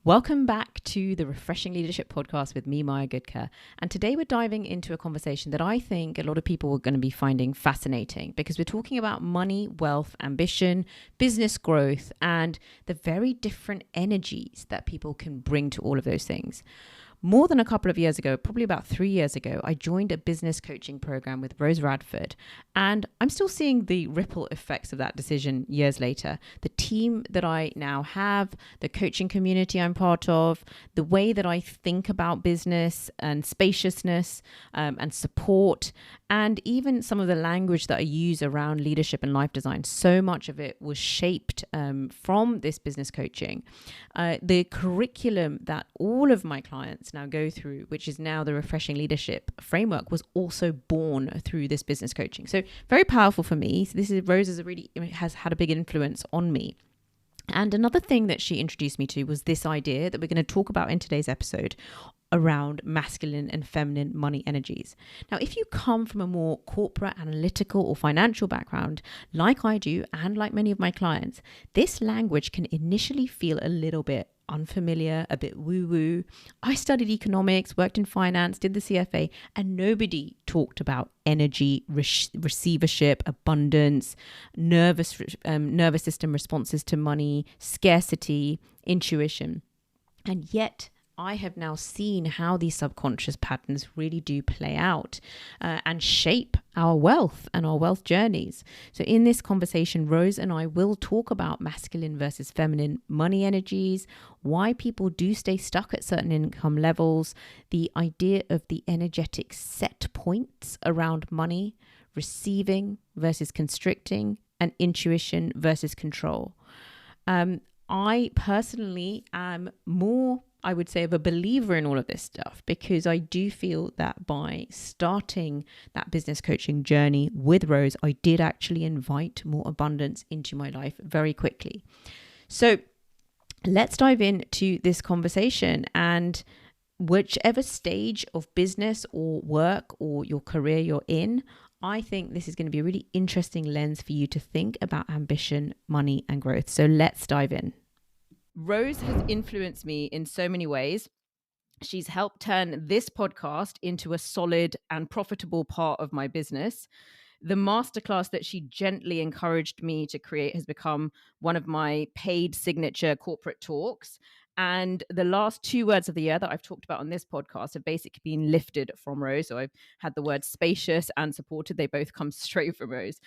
Welcome back to the Refreshing Leadership Podcast with me, Maya Goodker. And today we're diving into a conversation that I think a lot of people are going to be finding fascinating because we're talking about money, wealth, ambition, business growth, and the very different energies that people can bring to all of those things. More than a couple of years ago, probably about 3 years ago, I joined a business coaching program with Rose Radford, and I'm still seeing the ripple effects of that decision years later. The team that I now have, the coaching community I'm part of, the way that I think about business and spaciousness and support, and even some of the language that I use around leadership and life design. So much of it was shaped from this business coaching. The curriculum that all of my clients now go through, which is now the Refreshing Leadership Framework, was also born through this business coaching. So very powerful for me. So Rose has had a big influence on me. And another thing that she introduced me to was this idea that we're going to talk about in today's episode around masculine and feminine money energies. Now, if you come from a more corporate, analytical, or financial background, like I do, and like many of my clients, this language can initially feel a little bit unfamiliar, a bit woo-woo. I studied economics, worked in finance, did the CFA, and nobody talked about energy, receivership, abundance, nervous system responses to money, scarcity, intuition. And yet, I have now seen how these subconscious patterns really do play out and shape our wealth and our wealth journeys. So in this conversation, Rose and I will talk about masculine versus feminine money energies, why people do stay stuck at certain income levels, the idea of the energetic set points around money, receiving versus constricting, and intuition versus control. I personally am more, I would say, of a believer in all of this stuff because I do feel that by starting that business coaching journey with Rose, I did actually invite more abundance into my life very quickly. So let's dive into this conversation, and whichever stage of business or work or your career you're in, I think this is going to be a really interesting lens for you to think about ambition, money, and growth. So let's dive in. Rose has influenced me in so many ways. She's helped turn this podcast into a solid and profitable part of my business. The masterclass that she gently encouraged me to create has become one of my paid signature corporate talks. And the last 2 words of the year that I've talked about on this podcast have basically been lifted from Rose. So I've had the words spacious and supported. They both come straight from Rose.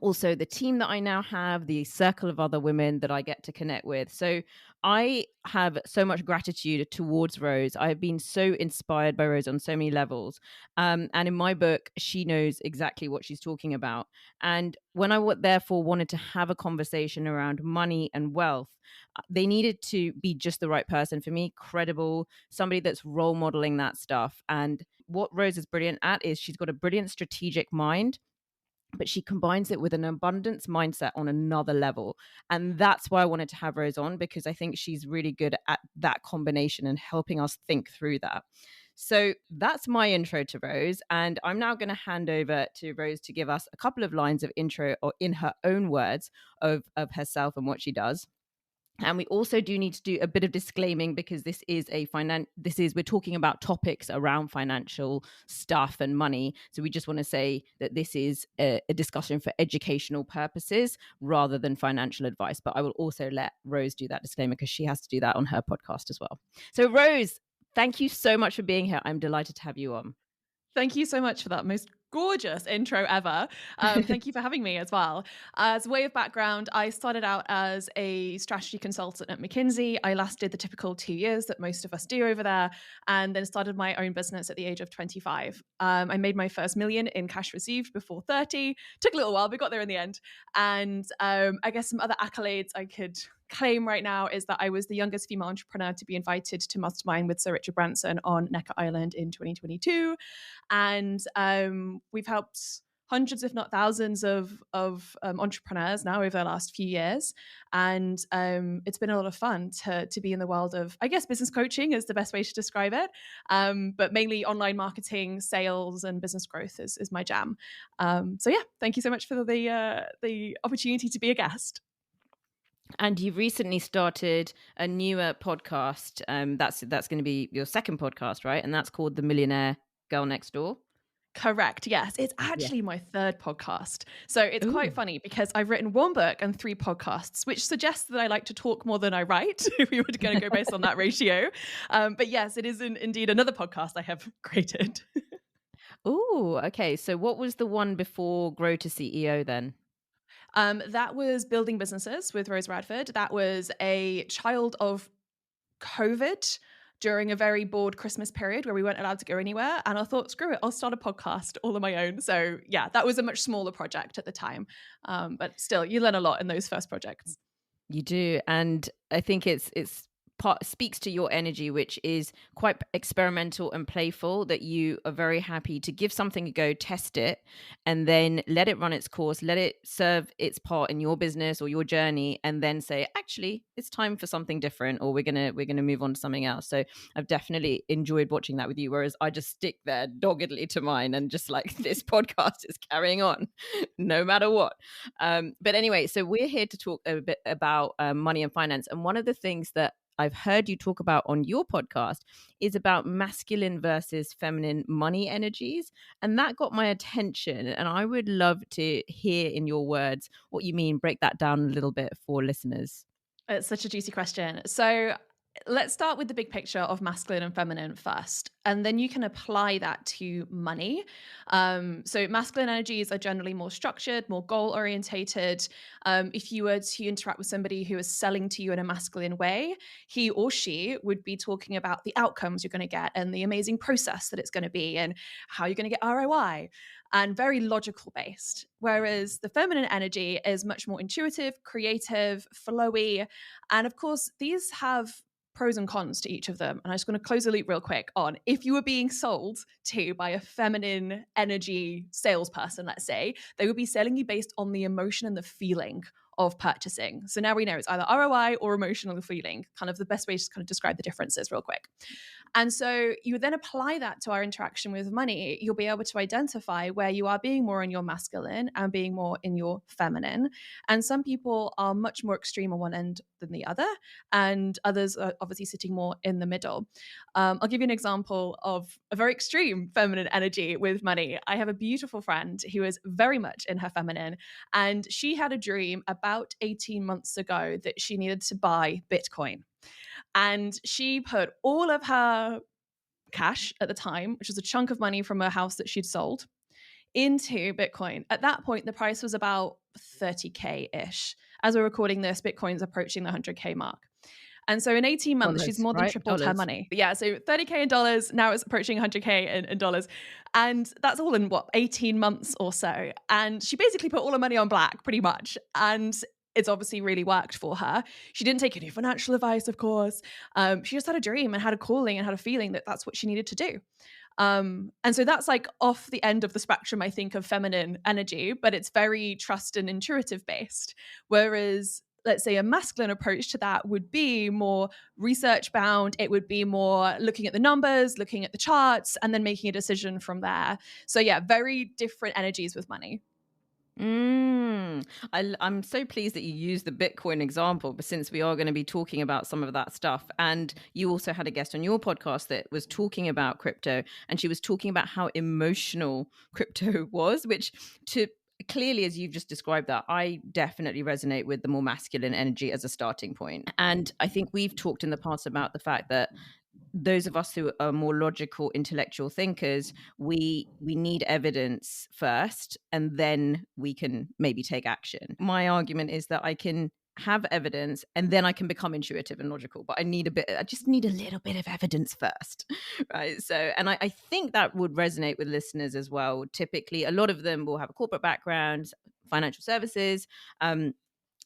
Also, the team that I now have, the circle of other women that I get to connect with. So I have so much gratitude towards Rose. I have been so inspired by Rose on so many levels. And in my book, she knows exactly what she's talking about. And when I therefore wanted to have a conversation around money and wealth, they needed to be just the right person for me, credible, somebody that's role modeling that stuff. And what Rose is brilliant at is she's got a brilliant strategic mind, but she combines it with an abundance mindset on another level. And that's why I wanted to have Rose on, because I think she's really good at that combination and helping us think through that. So that's my intro to Rose. And I'm now going to hand over to Rose to give us a couple of lines of intro, or in her own words, of herself and what she does. And we also do need to do a bit of disclaiming because we're talking about topics around financial stuff and money. So we just want to say that this is a discussion for educational purposes rather than financial advice. But I will also let Rose do that disclaimer because she has to do that on her podcast as well. So Rose, thank you so much for being here. I'm delighted to have you on. Thank you so much for that most gorgeous intro ever. Thank you for having me as well. As a way of background, I started out as a strategy consultant at McKinsey. I lasted the typical 2 years that most of us do over there, and then started my own business at the age of 25. I made my first million in cash received before 30. Took a little while, but got there in the end. And I guess some other accolades I could claim right now is that I was the youngest female entrepreneur to be invited to mastermind with Sir Richard Branson on Necker Island in 2022. And we've helped hundreds, if not thousands, of entrepreneurs now over the last few years. And it's been a lot of fun to be in the world of, I guess, business coaching is the best way to describe it. But mainly online marketing, sales, and business growth is my jam. So yeah, thank you so much for the opportunity to be a guest. And you've recently started a newer podcast. That's going to be your second podcast, right? And that's called The Millionaire Girl Next Door. Correct. Yes. It's Yeah. actually my third podcast. So it's quite Ooh. funny because I've written one book and three podcasts, which suggests that I like to talk more than I write, if we were going to go based on that ratio. But yes, it is indeed another podcast I have created. Ooh. Okay. So what was the one before Grow to CEO then? That was Building Businesses with Rose Radford. That was a child of COVID during a very bored Christmas period where we weren't allowed to go anywhere. And I thought, screw it, I'll start a podcast all on my own. So yeah, that was a much smaller project at the time. But still, you learn a lot in those first projects. You do, and I think it's part speaks to your energy, which is quite experimental and playful. That you are very happy to give something a go, test it, and then let it run its course, let it serve its part in your business or your journey, and then say, actually, it's time for something different, or we're gonna move on to something else. So I've definitely enjoyed watching that with you. Whereas I just stick there doggedly to mine and just like this podcast is carrying on, no matter what. But anyway, so we're here to talk a bit about money and finance. And one of the things that I've heard you talk about on your podcast is about masculine versus feminine money energies. And that got my attention. And I would love to hear in your words what you mean. Break that down a little bit for listeners. It's such a juicy question. So let's start with the big picture of masculine and feminine first, and then you can apply that to money. So masculine energies are generally more structured, more goal orientated. If you were to interact with somebody who is selling to you in a masculine way, he or she would be talking about the outcomes you're going to get and the amazing process that it's going to be and how you're going to get ROI, and very logical based. Whereas the feminine energy is much more intuitive, creative, flowy. And of course, these have pros and cons to each of them. And I just want to close the loop real quick on if you were being sold to by a feminine energy salesperson, let's say, they would be selling you based on the emotion and the feeling of purchasing. So now we know it's either ROI or emotional feeling, kind of the best way to kind of describe the differences real quick. And so you would then apply that to our interaction with money. You'll be able to identify where you are being more in your masculine and being more in your feminine. And some people are much more extreme on one end than the other, and others are obviously sitting more in the middle. I'll give you an example of a very extreme feminine energy with money. I have a beautiful friend who is very much in her feminine, and she had a dream about 18 months ago that she needed to buy Bitcoin. And she put all of her cash at the time, which was a chunk of money from a house that she'd sold, into Bitcoin. At that point, the price was about 30K ish. As we're recording this, Bitcoin's approaching the 100K mark. And so in 18 months, she's Dollars, more than right? tripled her Dollars. money. But yeah, so 30K in dollars, now it's approaching 100K in dollars. And that's all in what, 18 months or so. And she basically put all her money on black pretty much. And it's obviously really worked for her. She didn't take any financial advice, of course. She just had a dream and had a calling and had a feeling that that's what she needed to do. And so that's like off the end of the spectrum, I think, of feminine energy, but it's very trust and intuitive based. Whereas, let's say, a masculine approach to that would be more research bound. It would be more looking at the numbers, looking at the charts, and then making a decision from there. So, yeah, very different energies with money. I'm so pleased that you used the Bitcoin example, but since we are going to be talking about some of that stuff, and you also had a guest on your podcast that was talking about crypto, and she was talking about how emotional crypto was, which to clearly, as you've just described that, I definitely resonate with the more masculine energy as a starting point. And I think we've talked in the past about the fact that those of us who are more logical intellectual thinkers, we need evidence first and then we can maybe take action. My argument is that I can have evidence and then I can become intuitive and logical, but I just need a little bit of evidence first. Right. So, and I think that would resonate with listeners as well. Typically a lot of them will have a corporate background, financial services,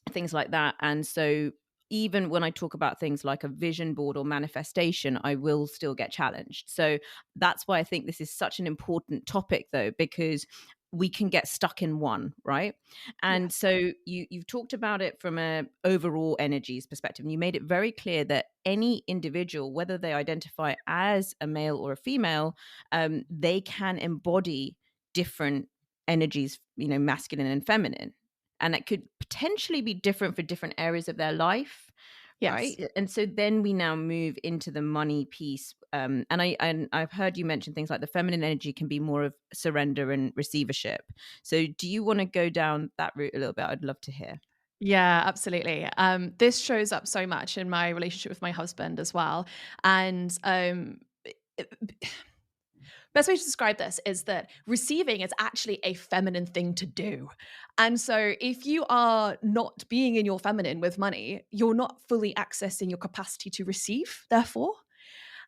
things like that. And so even when I talk about things like a vision board or manifestation, I will still get challenged. So that's why I think this is such an important topic, though, because we can get stuck in one, right? Yeah. And so you've talked about it from a overall energies perspective, and you made it very clear that any individual, whether they identify as a male or a female, they can embody different energies, masculine and feminine. And it could potentially be different for different areas of their life, Yes. right? And so then we now move into the money piece. And I've heard you mention things like the feminine energy can be more of surrender and receivership. So do you want to go down that route a little bit? I'd love to hear. Yeah, absolutely. This shows up so much in my relationship with my husband as well. And best way to describe this is that receiving is actually a feminine thing to do. And so if you are not being in your feminine with money, you're not fully accessing your capacity to receive, therefore.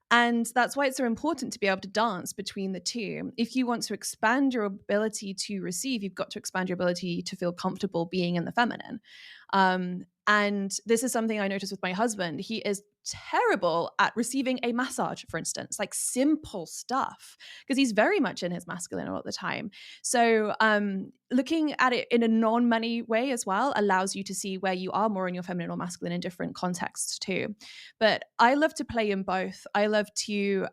And that's why it's so important to be able to dance between the two. If you want to expand your ability to receive, you've got to expand your ability to feel comfortable being in the feminine. And this is something I noticed with my husband. He is terrible at receiving a massage, for instance, like simple stuff, because he's very much in his masculine all the time. So, looking at it in a non-money way as well allows you to see where you are more in your feminine or masculine in different contexts too. But I love to play in both. I love to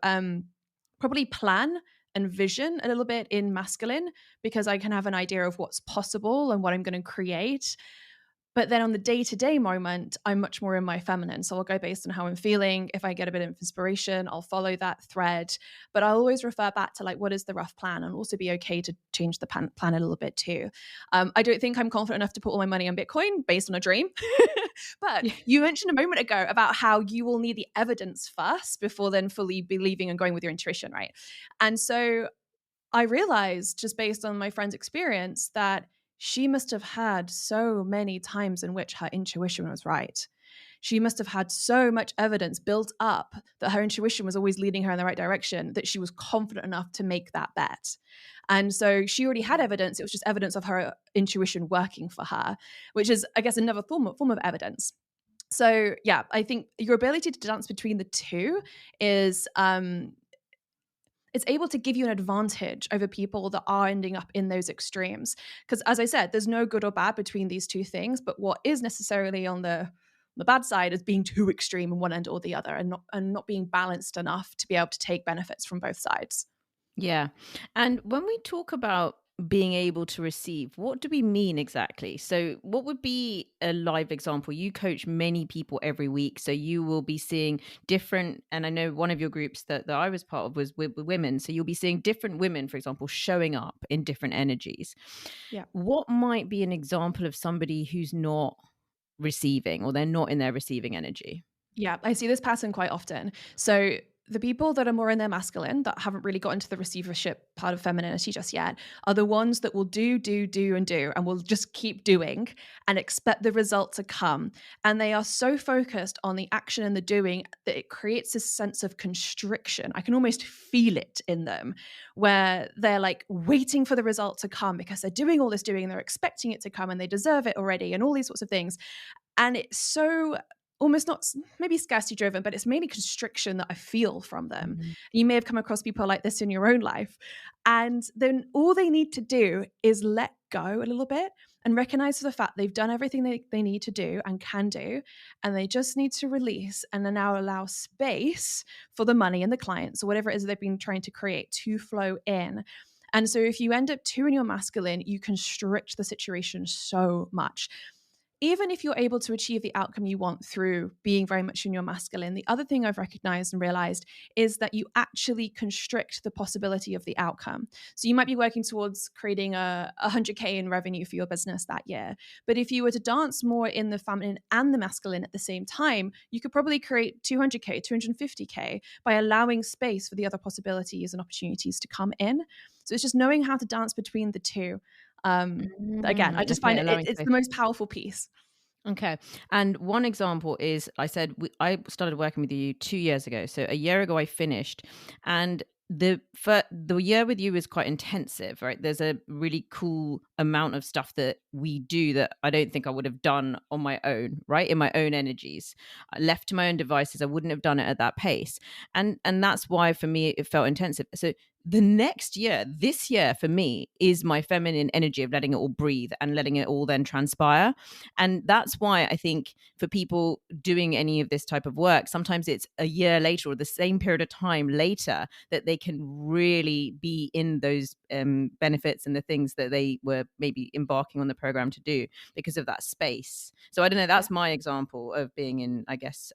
probably plan and vision a little bit in masculine because I can have an idea of what's possible and what I'm going to create. But then on the day-to-day moment, I'm much more in my feminine. So I'll go based on how I'm feeling. If I get a bit of inspiration, I'll follow that thread. But I'll always refer back to like, what is the rough plan? And also be okay to change the plan a little bit too. I don't think I'm confident enough to put all my money on Bitcoin based on a dream. But Yeah. you mentioned a moment ago about how you will need the evidence first before then fully believing and going with your intuition, right? And so I realized just based on my friend's experience that she must have had so many times in which her intuition was right. She must have had so much evidence built up that her intuition was always leading her in the right direction that she was confident enough to make that bet. And so she already had evidence. It was just evidence of her intuition working for her, which is, I guess, another form of evidence. So, yeah, I think your ability to dance between the two is it's able to give you an advantage over people that are ending up in those extremes. Because as I said, there's no good or bad between these two things, but what is necessarily on the bad side is being too extreme in one end or the other and not being balanced enough to be able to take benefits from both sides. Yeah. And when we talk about being able to receive, what do we mean exactly? So, what would be a live example? You coach many people every week, so you will be seeing different. And I know one of your groups that I was part of was with women. So, you'll be seeing different women, for example, showing up in different energies. Yeah. What might be an example of somebody who's not receiving or they're not in their receiving energy? Yeah, I see this pattern quite often. So the people that are more in their masculine, that haven't really got into the receivership part of femininity just yet, are the ones that will do, and will just keep doing and expect the result to come. And they are so focused on the action and the doing that it creates this sense of constriction. I can almost feel it in them where they're like waiting for the result to come because they're doing all this doing and they're expecting it to come and they deserve it already and all these sorts of things. And it's so almost not maybe scarcity driven, but it's mainly constriction that I feel from them. Mhm. You may have come across people like this in your own life. And then all they need to do is let go a little bit and recognize the fact they've done everything they need to do and can do. And they just need to release and then now allow space for the money and the clients or whatever it is they've been trying to create to flow in. And so if you end up too in your masculine, you constrict the situation so much even if you're able to achieve the outcome you want through being very much in your masculine, the other thing I've recognized and realized is that you actually constrict the possibility of the outcome. So you might be working towards creating a 100K in revenue for your business that year. But if you were to dance more in the feminine and the masculine at the same time, you could probably create 200K, 250K by allowing space for the other possibilities and opportunities to come in. So it's just knowing how to dance between the two. Again, I just Okay, find allowing it's space. the most powerful piece. Okay. And one example is I said I started working with you 2 years ago. So a year ago I finished, and the year with you is quite intensive, right? There's a really cool amount of stuff that we do that I don't think I would have done on my own, right? In my own energies. Left to my own devices, I wouldn't have done it at that pace. And that's why for me it felt intensive. So the next year, this year for me, is my feminine energy of letting it all breathe and letting it all then transpire. And that's why I think for people doing any of this type of work, sometimes it's a year later or the same period of time later that they can really be in those benefits and the things that they were maybe embarking on the program to do because of that space. So I don't know, that's my example of being in, I guess,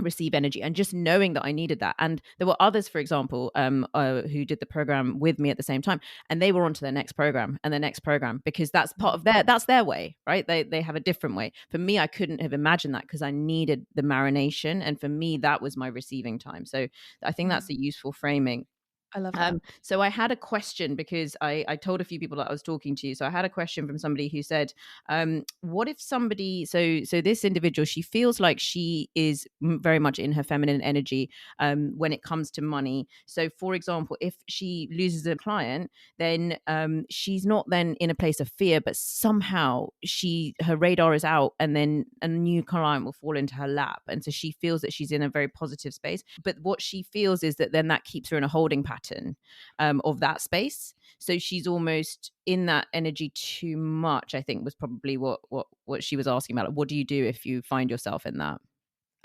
receive energy and just knowing that I needed that. And there were others, for example, who did the program with me at the same time, and they were on to their next program and their next program, because that's part of that's their way, right? They have a different way. For me, I couldn't have imagined that because I needed the marination, and for me that was my receiving time. So I think that's a useful framing. I love that. So I had a question, because I told a few people that I was talking to. So I had a question from somebody who said, what if somebody, so this individual, she feels like she is very much in her feminine energy when it comes to money. So for example, if she loses a client, then she's not then in a place of fear, but somehow her radar is out, and then a new client will fall into her lap. And so she feels that she's in a very positive space. But what she feels is that then that keeps her in a holding pattern of that space. So she's almost in that energy too much, I think, was probably what she was asking about. Like, what do you do if you find yourself in that?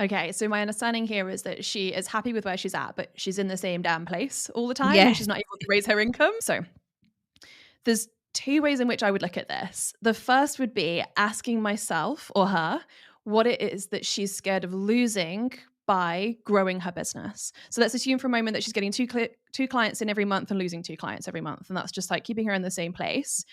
Okay, so my understanding here is that she is happy with where she's at, but she's in the same damn place all the time, and Yes. she's not able to raise her income. So there's two ways in which I would look at this. The first would be asking myself or her what it is that she's scared of losing by growing her business. So let's assume for a moment that she's getting two clients in every month and losing two clients every month, and that's just like keeping her in the same place.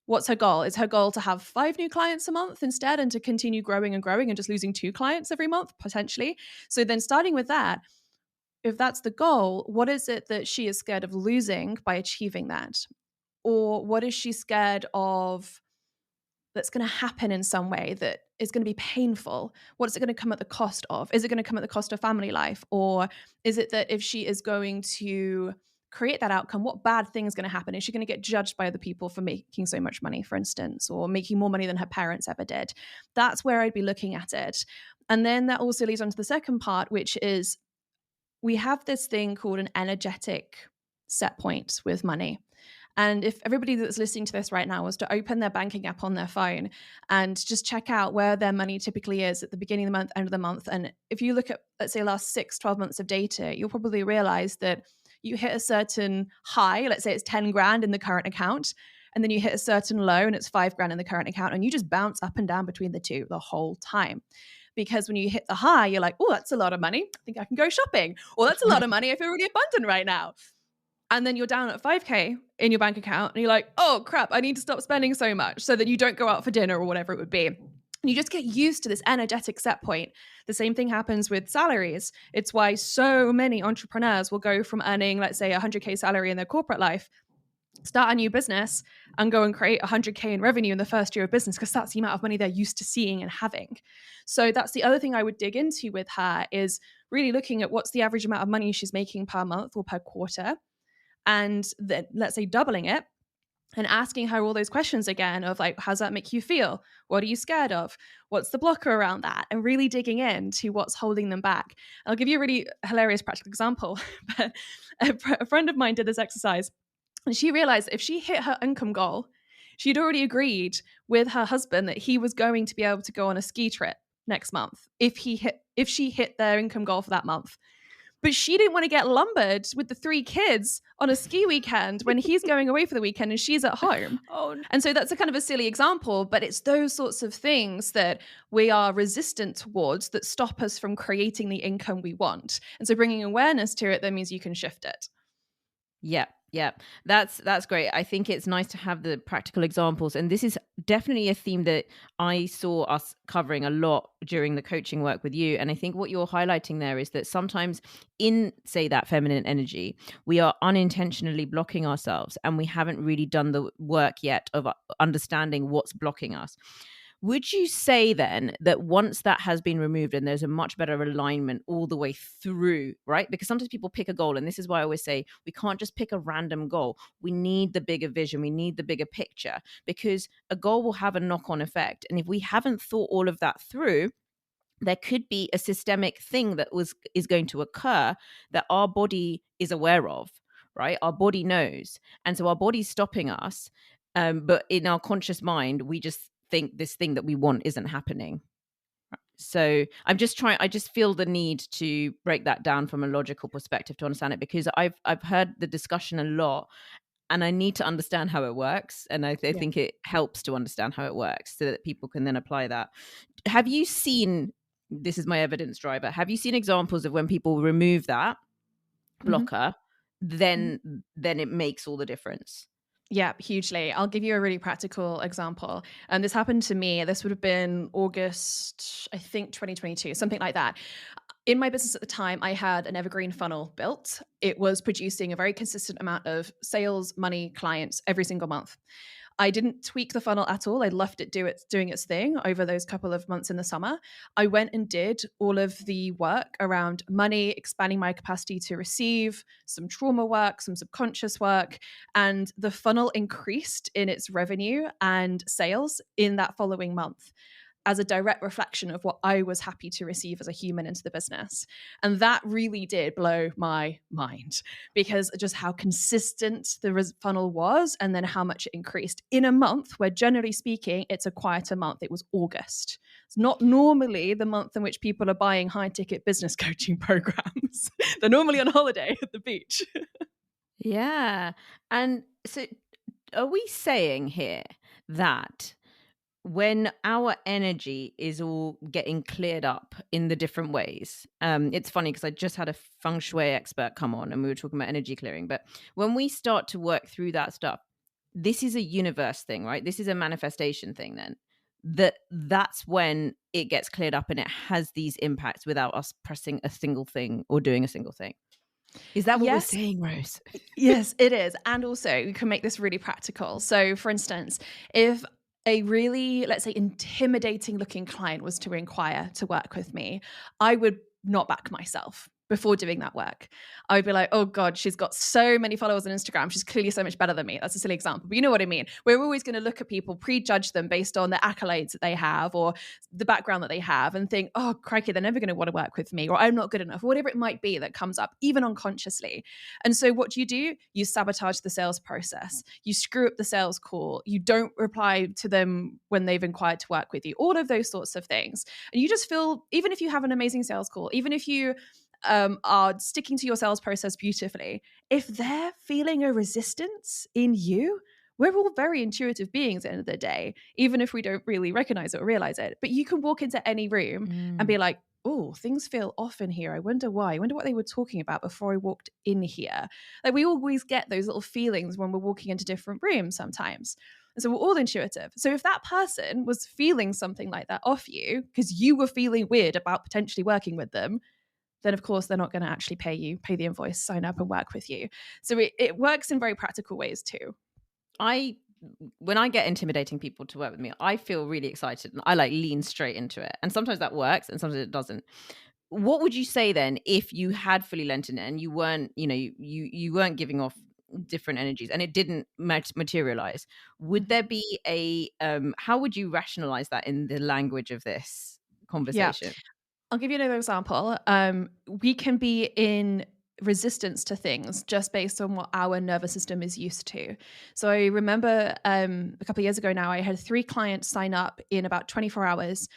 What's her goal? Is her goal to have 5 new clients a month instead, and to continue growing and growing and just losing 2 clients every month potentially? So then starting with that, if that's the goal, what is it that she is scared of losing by achieving that? Or what is she scared of that's going to happen in some way that is going to be painful? What is it going to come at the cost of? Is it going to come at the cost of family life? Or is it that if she is going to create that outcome, what bad thing is going to happen? Is she going to get judged by other people for making so much money, for instance, or making more money than her parents ever did? That's where I'd be looking at it. And then that also leads on to the second part, which is we have this thing called an energetic set point with money. And if everybody that's listening to this right now was to open their banking app on their phone and just check out where their money typically is at the beginning of the month, end of the month, and if you look at, let's say, last 6-12 months of data, you'll probably realize that you hit a certain high, let's say it's 10 grand in the current account, and then you hit a certain low and it's 5 grand in the current account, and you just bounce up and down between the two the whole time. Because when you hit the high, you're like, oh, that's a lot of money. I think I can go shopping. Or that's a lot of money. I feel really abundant right now. And then you're down at 5K in your bank account and you're like, oh crap, I need to stop spending so much, so that you don't go out for dinner or whatever it would be. And you just get used to this energetic set point. The same thing happens with salaries. It's why so many entrepreneurs will go from earning, let's say, 100K salary in their corporate life, start a new business and go and create 100K in revenue in the first year of business, because that's the amount of money they're used to seeing and having. So that's the other thing I would dig into with her, is really looking at what's the average amount of money she's making per month or per quarter, and then let's say doubling it, and asking her all those questions again of like, how does that make you feel? What are you scared of? What's the blocker around that? And really digging into what's holding them back. I'll give you a really hilarious practical example. But a friend of mine did this exercise, and she realized if she hit her income goal, she'd already agreed with her husband that he was going to be able to go on a ski trip next month if she hit their income goal for that month. But she didn't want to get lumbered with the 3 kids on a ski weekend when he's going away for the weekend and she's at home. Oh, no. And so that's a kind of a silly example, but it's those sorts of things that we are resistant towards that stop us from creating the income we want. And so bringing awareness to it, that means you can shift it. Yeah. Yeah, that's great. I think it's nice to have the practical examples. And this is definitely a theme that I saw us covering a lot during the coaching work with you. And I think what you're highlighting there is that sometimes in, say, that feminine energy, we are unintentionally blocking ourselves, and we haven't really done the work yet of understanding what's blocking us. Would you say then that once that has been removed and there's a much better alignment all the way through, right? Because sometimes people pick a goal, and this is why I always say we can't just pick a random goal. We need the bigger vision. We need the bigger picture, because a goal will have a knock-on effect. And if we haven't thought all of that through, there could be a systemic thing that is going to occur that our body is aware of. right? Our body knows. And so our body's stopping us. But in our conscious mind, we just think this thing that we want isn't happening. So I just feel the need to break that down from a logical perspective to understand it, because I've heard the discussion a lot, and I need to understand how it works. And I Yeah. think it helps to understand how it works so that people can then apply that. Have you seen, this is my evidence driver, have you seen examples of when people remove that Mhm. blocker, Mhm. then it makes all the difference? Yeah, hugely. I'll give you a really practical example. And this happened to me. This would have been August, I think 2022, something like that. In my business at the time, I had an evergreen funnel built. It was producing a very consistent amount of sales, money, clients every single month. I didn't tweak the funnel at all. I left it doing its thing over those couple of months in the summer. I went and did all of the work around money, expanding my capacity to receive, some trauma work, some subconscious work, and the funnel increased in its revenue and sales in that following month as a direct reflection of what I was happy to receive as a human into the business. And that really did blow my mind, because just how consistent the funnel was and then how much it increased in a month where, generally speaking, it's a quieter month. It was August. It's not normally the month in which people are buying high ticket business coaching programs. They're normally on holiday at the beach. Yeah. And so are we saying here that when our energy is all getting cleared up in the different ways, it's funny because I just had a feng shui expert come on and we were talking about energy clearing, but when we start to work through that stuff, this is a universe thing, right? This is a manifestation thing, then that's when it gets cleared up and it has these impacts without us pressing a single thing or doing a single thing. Is that what we're Yes. saying, Rose? Yes, it is. And also, you can make this really practical. So, for instance, if a really, let's say, intimidating looking client was to inquire to work with me, I would not back myself before doing that work. I would be like, oh God, she's got so many followers on Instagram. She's clearly so much better than me. That's a silly example, but you know what I mean. We're always going to look at people, prejudge them based on the accolades that they have or the background that they have, and think, oh, crikey, they're never going to want to work with me, or I'm not good enough, or whatever it might be that comes up, even unconsciously. And so what do? You sabotage the sales process. You screw up the sales call. You don't reply to them when they've inquired to work with you, all of those sorts of things. And you just feel, even if you have an amazing sales call, even if you are sticking to your sales process beautifully, if they're feeling a resistance in you, we're all very intuitive beings at the end of the day, even if we don't really recognize it or realize it. But you can walk into any room and Mm. be like, oh, things feel off in here. I wonder why. I wonder what they were talking about before I walked in here. Like, we always get those little feelings when we're walking into different rooms sometimes. And so we're all intuitive. So if that person was feeling something like that off you because you were feeling weird about potentially working with them, then of course they're not going to actually pay the invoice, sign up and work with you. So it works in very practical ways too. I When I get intimidating people to work with me, I feel really excited and I like lean straight into it. And sometimes that works and sometimes it doesn't. What would you say then if you had fully lent in it and you weren't, you weren't giving off different energies and it didn't materialize? Would Mhm. there be a how would you rationalize that in the language of this Yeah. conversation? I'll give you another example. We can be in resistance to things just based on what our nervous system is used to. So I remember a couple of years ago now, I had 3 clients sign up in about 24 hours.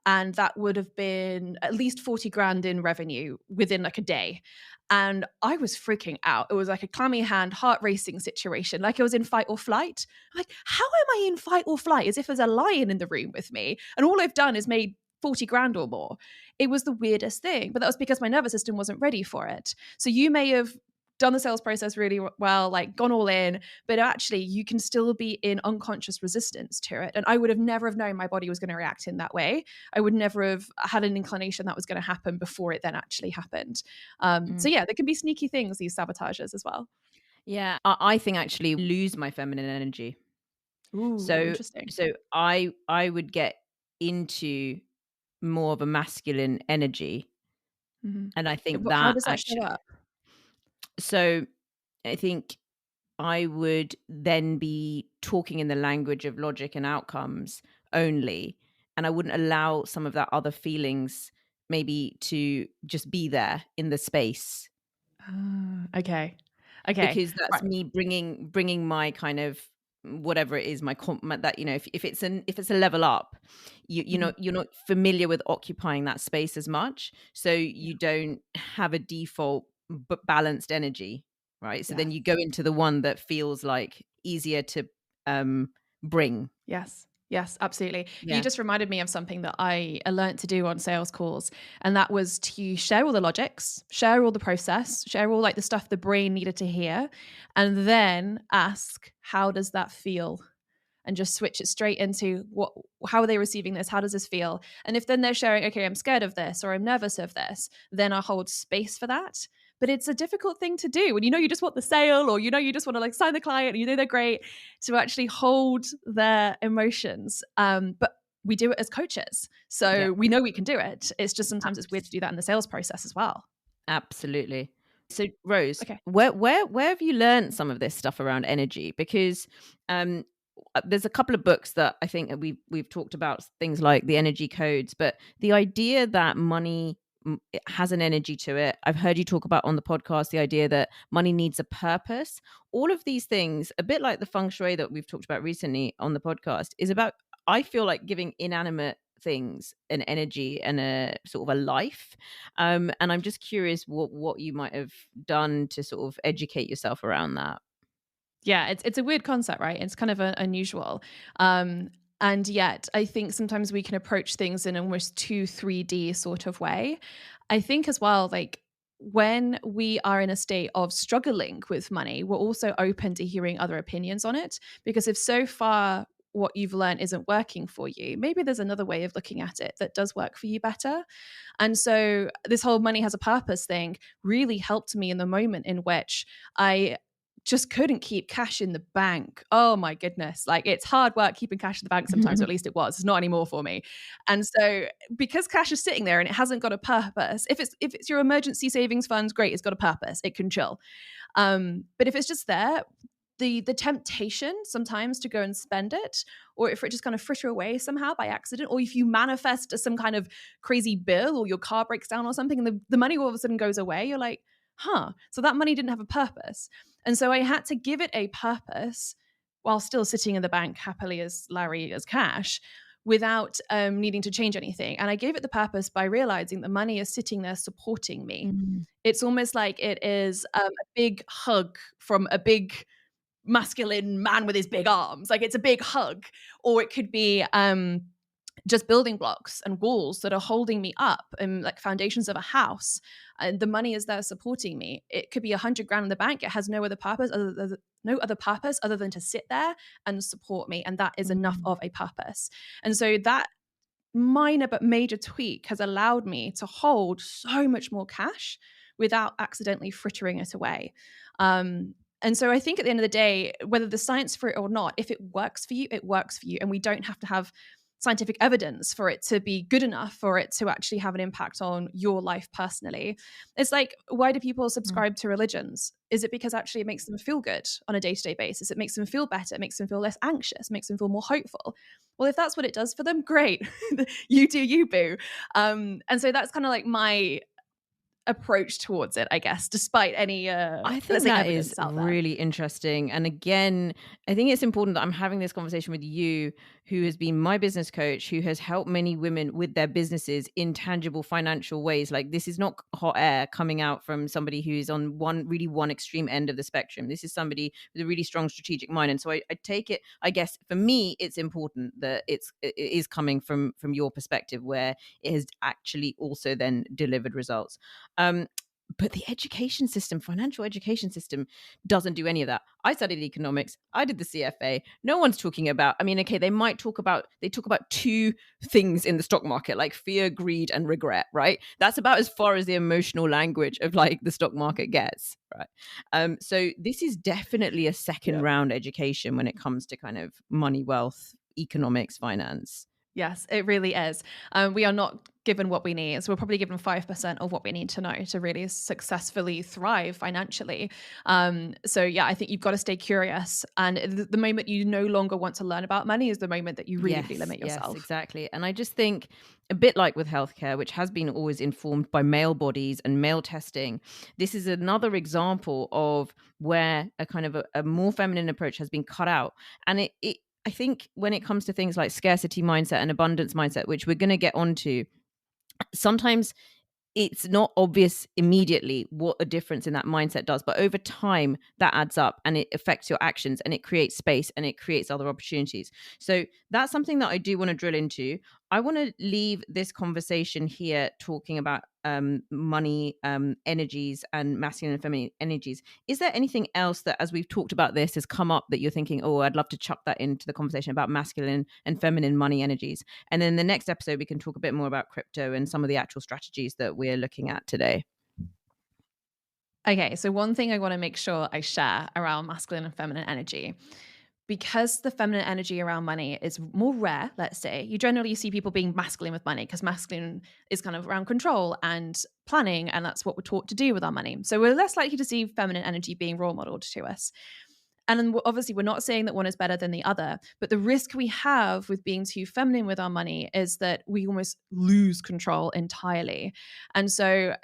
And that would have been at least 40 grand in revenue within like a day. And I was freaking out. It was like a clammy hand, heart racing situation. Like I was in fight or flight. I'm like, how am I in fight or flight? As if there's a lion in the room with me. And all I've done is made 40 grand or more. It was the weirdest thing, but that was because my nervous system wasn't ready for it. So you may have done the sales process really well, like gone all in, but actually you can still be in unconscious resistance to it. And I would have never have known my body was going to react in that way. I would never have had an inclination that was going to happen before it then actually happened. So Mm. yeah, there can be sneaky things, these sabotages as well. Yeah, I think actually lose my feminine energy. Ooh, So interesting. I would get into more of a masculine energy, Mhm. and I think How that does that show actually, up? so I think I would then be talking in the language of logic and outcomes only, and I wouldn't allow some of that other feelings maybe to just be there in the space. Okay. Okay. because that's Right. me bringing my kind of whatever it is, that, if it's a level up, Mhm. you're not familiar with occupying that space as much, so Yeah. you don't have a default but balanced energy, right? So Yeah. then you go into the one that feels like easier to bring. Yes. Yes, absolutely. You Yeah. just reminded me of something that I learned to do on sales calls, and that was to share all the logics, share all the process, share all like the stuff the brain needed to hear, and then ask, how does that feel? And just switch it straight into how are they receiving this? How does this feel? And if then they're sharing, okay, I'm scared of this or I'm nervous of this, then I hold space for that. But it's a difficult thing to do when you just want the sale, or you just want to like sign the client and they're great, to actually hold their emotions. But we do it as coaches. Yeah. So we know we can do it. It's just sometimes it's weird to do that in the sales process as well. Absolutely. So, Rose, Okay. where have you learned some of this stuff around energy? Because um, there's a couple of books that I think that we've talked about things like the energy codes, but the idea that money it has an energy to it. I've heard you talk about on the podcast the idea that money needs a purpose. All of these things, a bit like the feng shui that we've talked about recently on the podcast, is about, I feel like, giving inanimate things an energy and a sort of a life. And I'm just curious what you might have done to sort of educate yourself around that. Yeah, it's a weird concept, right? It's kind of unusual. Um, and yet, I think sometimes we can approach things in almost 3D sort of way. I think as well, like when we are in a state of struggling with money, we're also open to hearing other opinions on it. Because if so far what you've learned isn't working for you, maybe there's another way of looking at it that does work for you better. And so, this whole money has a purpose thing really helped me in the moment in which I just couldn't keep cash in the bank. Oh my goodness. Like it's hard work keeping cash in the bank sometimes, or at least it was. It's not anymore for me. And so because cash is sitting there and it hasn't got a purpose, if it's your emergency savings funds, great, it's got a purpose. It can chill. But if it's just there, the temptation sometimes to go and spend it, or if it just kind of fritter away somehow by accident, or if you manifest some kind of crazy bill or your car breaks down or something and the money all of a sudden goes away, you're like, huh, so that money didn't have a purpose. And so I had to give it a purpose while still sitting in the bank happily as Larry as cash, without needing to change anything. And I gave it the purpose by realizing the money is sitting there supporting me. Mm. It's almost like it is a big hug from a big masculine man with his big arms. Like it's a big hug, or it could be just building blocks and walls that are holding me up, and like foundations of a house. And the money is there supporting me. It could be 100 grand in the bank. It has no other purpose other than to sit there and support me, and that is enough Mm. of a purpose. And so that minor but major tweak has allowed me to hold so much more cash without accidentally frittering it away. And so I think at the end of the day, whether the science for it or not, if it works for you, it works for you. And we don't have to have scientific evidence for it to be good enough for it to actually have an impact on your life personally. It's like, why do people Mm. subscribe to religions? Is it because actually it makes them feel good on a day to day basis? It makes them feel better. It makes them feel less anxious, makes them feel more hopeful. Well, if that's what it does for them, great. You do you, boo. And so that's kind of like my approach towards it, I guess, despite any, I let's think say, that is evidence out there. really interesting. And again, I think it's important that I'm having this conversation with you, who has been my business coach, who has helped many women with their businesses in tangible financial ways. Like this is not hot air coming out from somebody who's on one extreme end of the spectrum. This is somebody with a really strong strategic mind. And so I take it, I guess for me, it's important that it is coming from your perspective, where it has actually also then delivered results. Um, but the education system, financial education system, doesn't do any of that. I studied economics. I did the CFA. No one's talking about, I mean, okay, they talk about two things in the stock market, like fear, greed, and regret, right? That's about as far as the emotional language of like the stock market gets, right? So this is definitely a second Yep. round education when it comes to kind of money, wealth, economics, finance. Yes, it really is. We are not given what we need. So we're probably given 5% of what we need to know to really successfully thrive financially. So yeah, I think you've got to stay curious. And the moment you no longer want to learn about money is the moment that you really, really Yes, limit yes, yourself. exactly. And I just think a bit like with healthcare, which has been always informed by male bodies and male testing, this is another example of where a kind of a more feminine approach has been cut out. And I think when it comes to things like scarcity mindset and abundance mindset, which we're going to get onto, sometimes it's not obvious immediately what a difference in that mindset does, but over time that adds up and it affects your actions and it creates space and it creates other opportunities. So that's something that I do want to drill into. I want to leave this conversation here talking about money, energies, and masculine and feminine energies. Is there anything else that, as we've talked about this, has come up that you're thinking, oh, I'd love to chuck that into the conversation about masculine and feminine money energies? And then the next episode, we can talk a bit more about crypto and some of the actual strategies that we're looking at today. Okay, so one thing I want to make sure I share around masculine and feminine energy, because the feminine energy around money is more rare, let's say, you generally see people being masculine with money because masculine is kind of around control and planning, and that's what we're taught to do with our money. So we're less likely to see feminine energy being role modeled to us. And then obviously, we're not saying that one is better than the other, but the risk we have with being too feminine with our money is that we almost lose control entirely. And so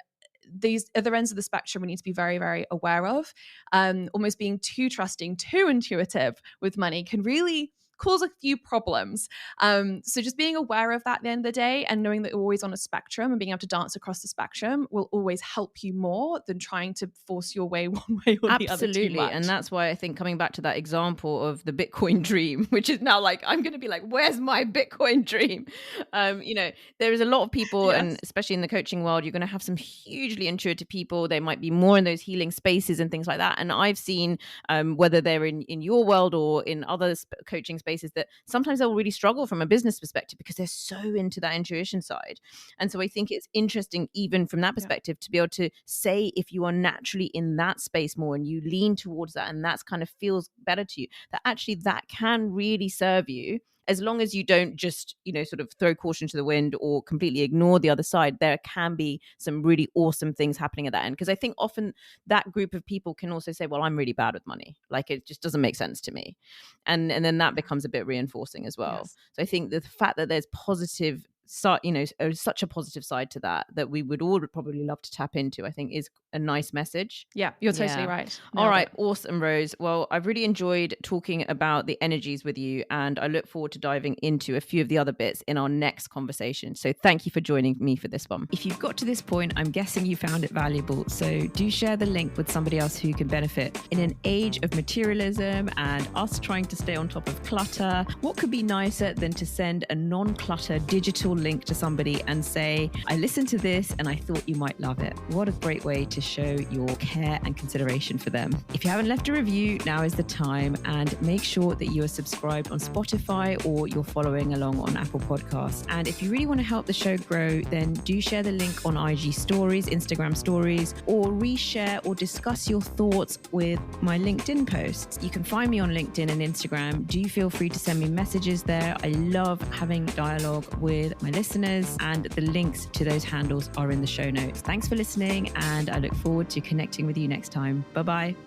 these other ends of the spectrum we need to be very, very aware of. Almost being too trusting, too intuitive with money can really cause a few problems. So just being aware of that at the end of the day and knowing that you're always on a spectrum and being able to dance across the spectrum will always help you more than trying to force your way one way or the other too Absolutely. much. And that's why I think coming back to that example of the Bitcoin dream, which is now like, I'm going to be like, where's my Bitcoin dream? There is a lot of people, Yes. and especially in the coaching world, you're going to have some hugely intuitive people. They might be more in those healing spaces and things like that. And I've seen, whether they're in your world or in other coaching spaces, that sometimes they'll really struggle from a business perspective because they're so into that intuition side. And so I think it's interesting, even from that perspective, to be able to say, if you are naturally in that space more and you lean towards that and that's kind of feels better to you, that actually that can really serve you, as long as you don't just, sort of throw caution to the wind or completely ignore the other side. There can be some really awesome things happening at that end. Because I think often that group of people can also say, well, I'm really bad with money. Like, it just doesn't make sense to me. And then that becomes a bit reinforcing as well. Yes. So I think the fact that there's positive, such a positive side to that we would all probably love to tap into, I think is a nice message. Yeah, you're totally right. All Nailed right. it. Awesome, Rose. Well, I've really enjoyed talking about the energies with you, and I look forward to diving into a few of the other bits in our next conversation. So thank you for joining me for this one. If you've got to this point, I'm guessing you found it valuable. So do share the link with somebody else who can benefit. In an age of materialism and us trying to stay on top of clutter, what could be nicer than to send a non-clutter digital link to somebody and say, I listened to this and I thought you might love it. What a great way to show your care and consideration for them. If you haven't left a review, now is the time, and make sure that you are subscribed on Spotify or you're following along on Apple Podcasts. And if you really want to help the show grow, then do share the link on IG stories, Instagram stories, or reshare or discuss your thoughts with my LinkedIn posts. You can find me on LinkedIn and Instagram. Do feel free to send me messages there. I love having dialogue with my listeners, and the links to those handles are in the show notes. Thanks for listening, and I look forward to connecting with you next time. Bye-bye.